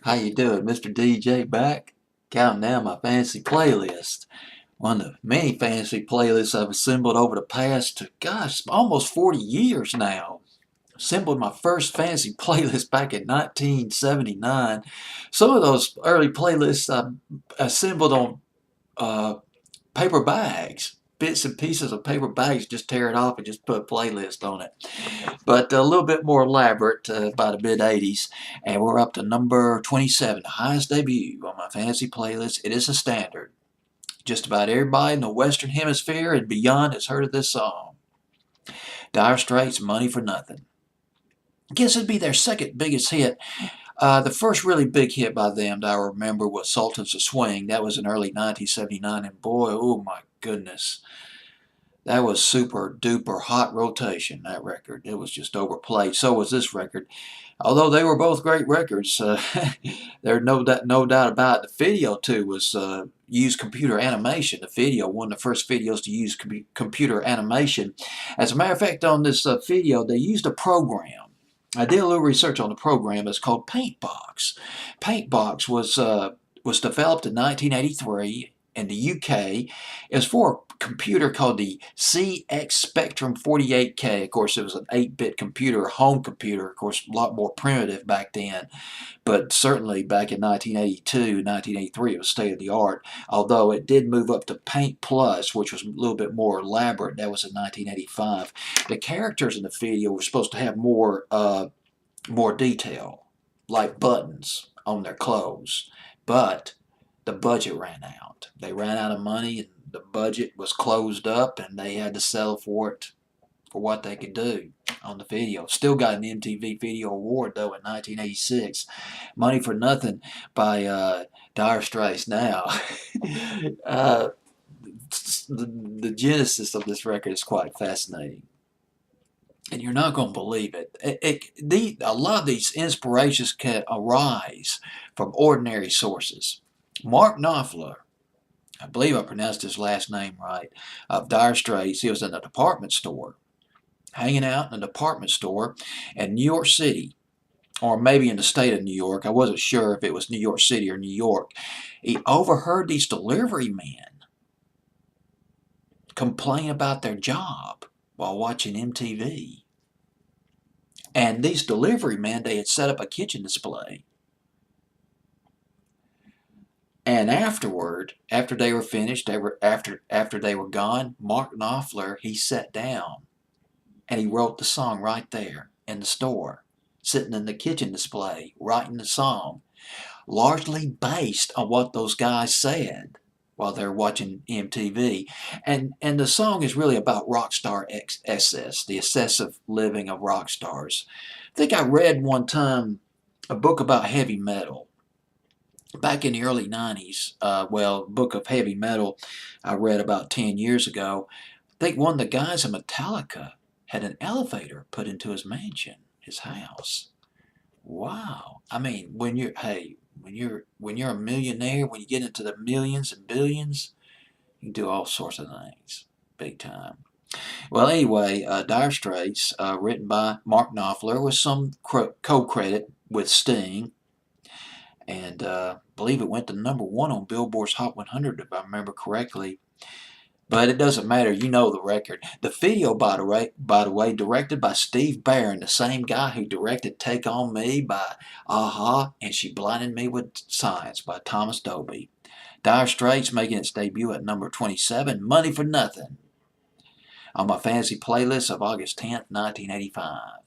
How you doing? Mr. DJ back? Counting down my fancy playlist. One of the many fancy playlists I've assembled over the past, gosh, almost 40 years now. Assembled my first fancy playlist back in 1979. Some of those early playlists I assembled on uh, paper bags. Bits and pieces of paper bags, just tear it off and just put a playlist on it. But a little bit more elaborate by the mid 80s. And we're up to number 27, the highest debut on my fantasy playlist. It is a standard. Just about everybody in the Western Hemisphere and beyond has heard of this song. Dire Straits, Money for Nothing. I guess it'd be their second biggest hit. The first really big hit by them that I remember was Sultans of Swing. That was in early 1979, and boy, oh my goodness. That was super duper hot rotation, that record. It was just overplayed. So was this record. Although they were both great records, there's no doubt about it. The video, too, was used computer animation. The video, one of the first videos to use computer animation. As a matter of fact, on this video, they used a program. I did a little research on the program. It's called Paintbox. Paintbox was developed in 1983 in the UK. It was for a computer called the CX Spectrum 48K. Of course, it was an 8-bit computer, a home computer. Of course, a lot more primitive back then. But certainly back in 1982, 1983, it was state-of-the-art. Although it did move up to Paint Plus, which was a little bit more elaborate. That was in 1985. The characters in the video were supposed to have more detail, like buttons on their clothes. But the budget ran out. They ran out of money, and the budget was closed up, and they had to sell for it for what they could do on the video. Still got an MTV Video Award, though, in 1986. Money for Nothing by Dire Straits. Now, the genesis of this record is quite fascinating. And you're not going to believe it. A lot of these inspirations can arise from ordinary sources. Mark Knopfler, I believe I pronounced his last name right, of Dire Straits, he was in a department store, hanging out in a department store in New York City, or maybe in the state of New York. I wasn't sure if it was New York City or New York. He overheard these delivery men complain about their job while watching MTV. And these delivery men, they had set up a kitchen display. And afterward, after they were finished, after they were gone, Mark Knopfler, he sat down and he wrote the song right there in the store, sitting in the kitchen display, writing the song, largely based on what those guys said while they're watching MTV. And the song is really about rock star excess, the excessive living of rock stars. I think I read one time a book about heavy metal. Back in the early 90s, book of heavy metal I read about 10 years ago. I think one of the guys in Metallica had an elevator put into his mansion, his house. Wow. I mean, when you're a millionaire, when you get into the millions and billions, you can do all sorts of things, big time. Well, anyway, Dire Straits, written by Mark Knopfler, with some co-credit with Sting. And I believe it went to #1 on Billboard's Hot 100, if I remember correctly. But it doesn't matter. You know the record. The video, by the way, directed by Steve Barron, the same guy who directed Take On Me by a-ha and She Blinded Me with Science by Thomas Dolby. Dire Straits making its debut at number 27, Money for Nothing, on my fantasy playlist of August 10th, 1985.